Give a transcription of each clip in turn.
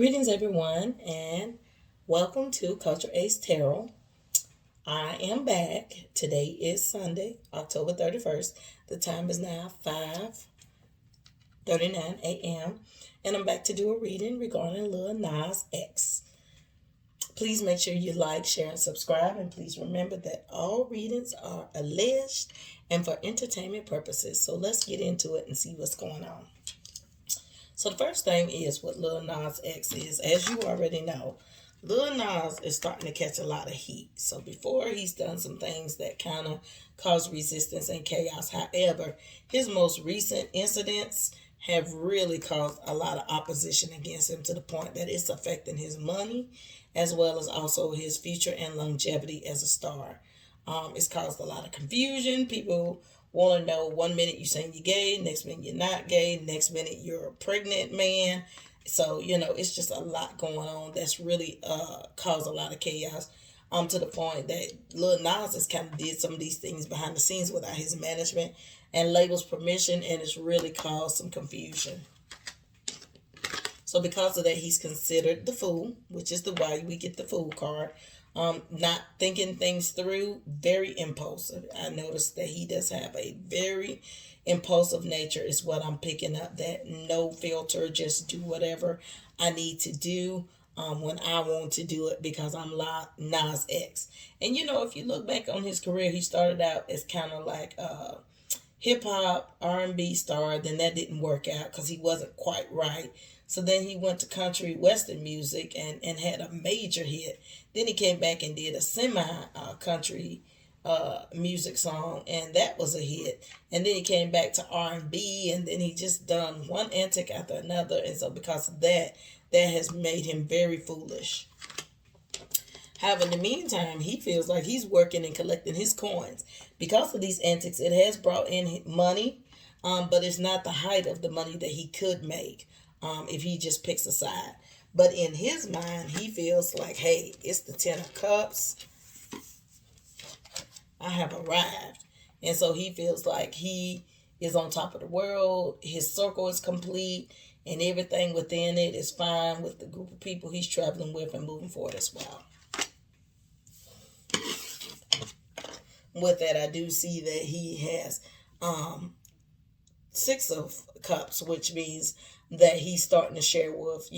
Greetings, everyone, and welcome to Culture Ace Tarot. I am back. Today is Sunday, October 31st. The time is now 5:39 a.m., and I'm back to do a reading regarding Lil Nas X. Please make sure you like, share, and subscribe, and please remember that all readings are alleged and for entertainment purposes. So let's get into it and see what's going on. So the first thing is what Lil Nas X is. As you already know, Lil Nas is starting to catch a lot of heat. So before, he's done some things that kind of cause resistance and chaos. However, his most recent incidents have really caused a lot of opposition against him to the point that it's affecting his money as well as also his future and longevity as a star. It's caused a lot of confusion. People want to know 1 minute you're saying you're gay, next minute you're not gay, next minute you're a pregnant man. So, it's just a lot going on that's really caused a lot of chaos. To the point that Lil Nas has kind of did some of these things behind the scenes without his management and label's permission, and it's really caused some confusion. So because of that, he's considered the fool, which is the why we get the fool card. Not thinking things through, very impulsive. I noticed that he does have a very impulsive nature is what I'm picking up. That no filter, just do whatever I need to do when I want to do it because I'm Nas X. And if you look back on his career, he started out as kind of like a hip-hop R&B star. Then that didn't work out because he wasn't quite right. So then he went to country western music and had a major hit. Then he came back and did a semi-country music song, and that was a hit. And then he came back to R&B, and then he just done one antic after another. And so because of that, that has made him very foolish. However, in the meantime, he feels like he's working and collecting his coins. Because of these antics, it has brought in money, but it's not the height of the money that he could make if he just picks a side. But in his mind, he feels like, hey, it's the 10 of Cups. I have arrived. And so he feels like he is on top of the world. His circle is complete, and everything within it is fine with the group of people he's traveling with and moving forward as well. With that, I do see that he has 6 of Cups, which means that he's starting to share with,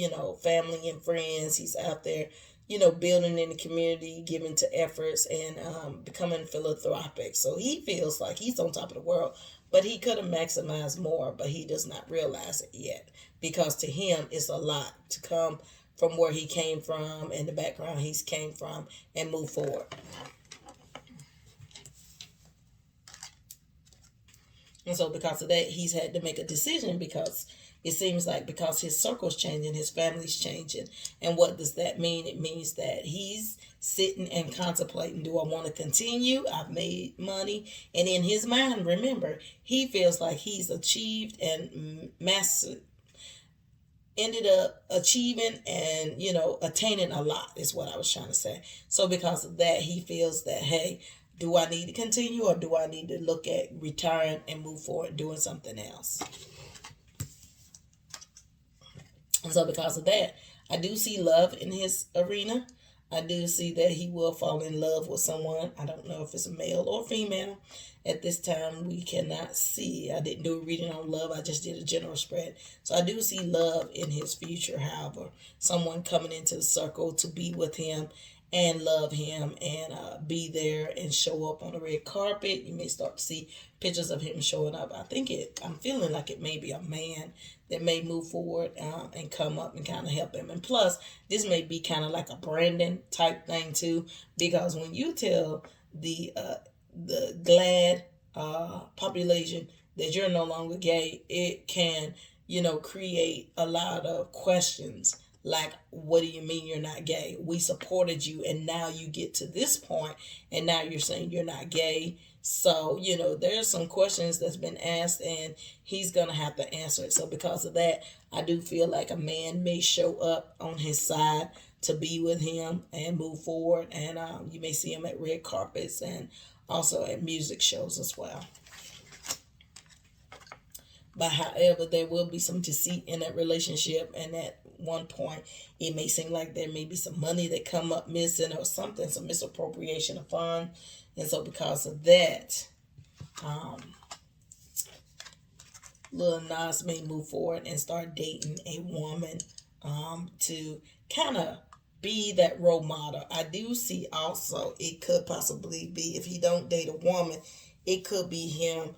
family and friends. He's out there, building in the community, giving to efforts, and becoming philanthropic. So he feels like he's on top of the world, but he could have maximized more, but he does not realize it yet because to him, it's a lot to come from where he came from and the background he's came from and move forward. And so because of that, he's had to make a decision because it seems like because his circle's changing, his family's changing. And what does that mean? It means that he's sitting and contemplating, do I want to continue? I've made money. And in his mind, remember, he feels like he's achieved and ended up achieving and, attaining a lot is what I was trying to say. So because of that, he feels that, hey, do I need to continue or do I need to look at retiring and move forward doing something else? And so because of that, I do see love in his arena. I do see that he will fall in love with someone. I don't know if it's a male or female. At this time, we cannot see. I didn't do a reading on love. I just did a general spread. So I do see love in his future, however. Someone coming into the circle to be with him and love him and be there and show up on the red carpet. You may start to see pictures of him showing up. I'm feeling like it may be a man that may move forward and come up and kind of help him. And plus, this may be kind of like a branding type thing too, because when you tell the glad population that you're no longer gay, it can, create a lot of questions. Like, what do you mean you're not gay? We supported you, and now you get to this point, and now you're saying you're not gay. So, there's some questions that's been asked, and he's going to have to answer it. So because of that, I do feel like a man may show up on his side to be with him and move forward. And you may see him at red carpets and also at music shows as well. But however, there will be some deceit in that relationship, and at one point it may seem like there may be some money that come up missing or something, some misappropriation of funds. And so because of that, Lil Nas may move forward and start dating a woman to kind of be that role model. I do see also it could possibly be, if he don't date a woman, it could be him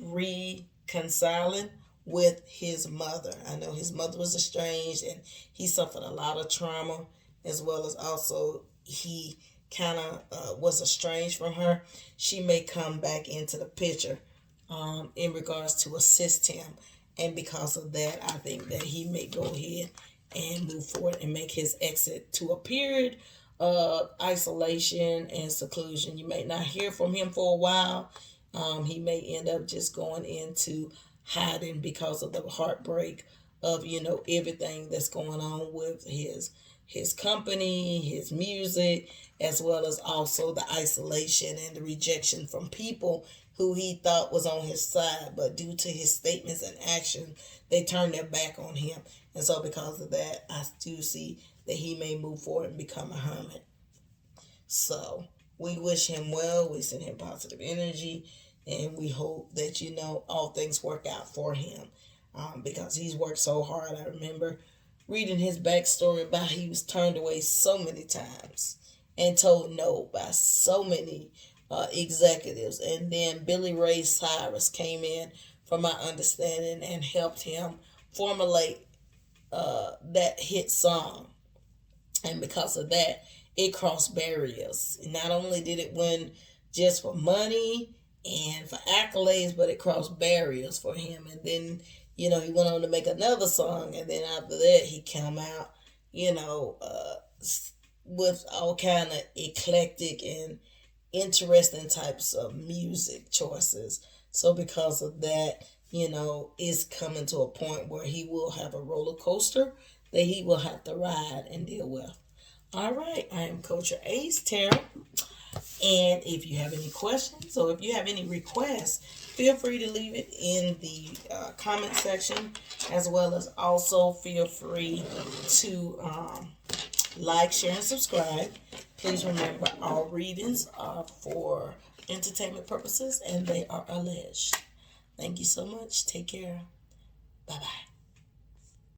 reconciling with his mother. I know his mother was estranged and he suffered a lot of trauma, as well as also he kind of was estranged from her. She may come back into the picture in regards to assist him. And because of that, I think that he may go ahead and move forward and make his exit to a period of isolation and seclusion. You may not hear from him for a while. He may end up just going into hiding because of the heartbreak of, everything that's going on with his company, his music, as well as also the isolation and the rejection from people who he thought was on his side, but due to his statements and action, they turned their back on him. And so because of that, I do see that he may move forward and become a hermit. So we wish him well. We send him positive energy, and we hope that, all things work out for him, because he's worked so hard. I remember reading his backstory about he was turned away so many times and told no by so many executives. And then Billy Ray Cyrus came in, from my understanding, and helped him formulate that hit song. And because of that, it crossed barriers. Not only did it win just for money and for accolades, but it crossed barriers for him. And then, he went on to make another song. And then after that, he came out, with all kind of eclectic and interesting types of music choices. So because of that, it's coming to a point where he will have a roller coaster that he will have to ride and deal with. All right, I am Culture Ace Tarot. And if you have any questions or if you have any requests, feel free to leave it in the comment section, as well as also feel free to like, share, and subscribe. Please remember, all readings are for entertainment purposes and they are alleged. Thank you so much. Take care. Bye-bye.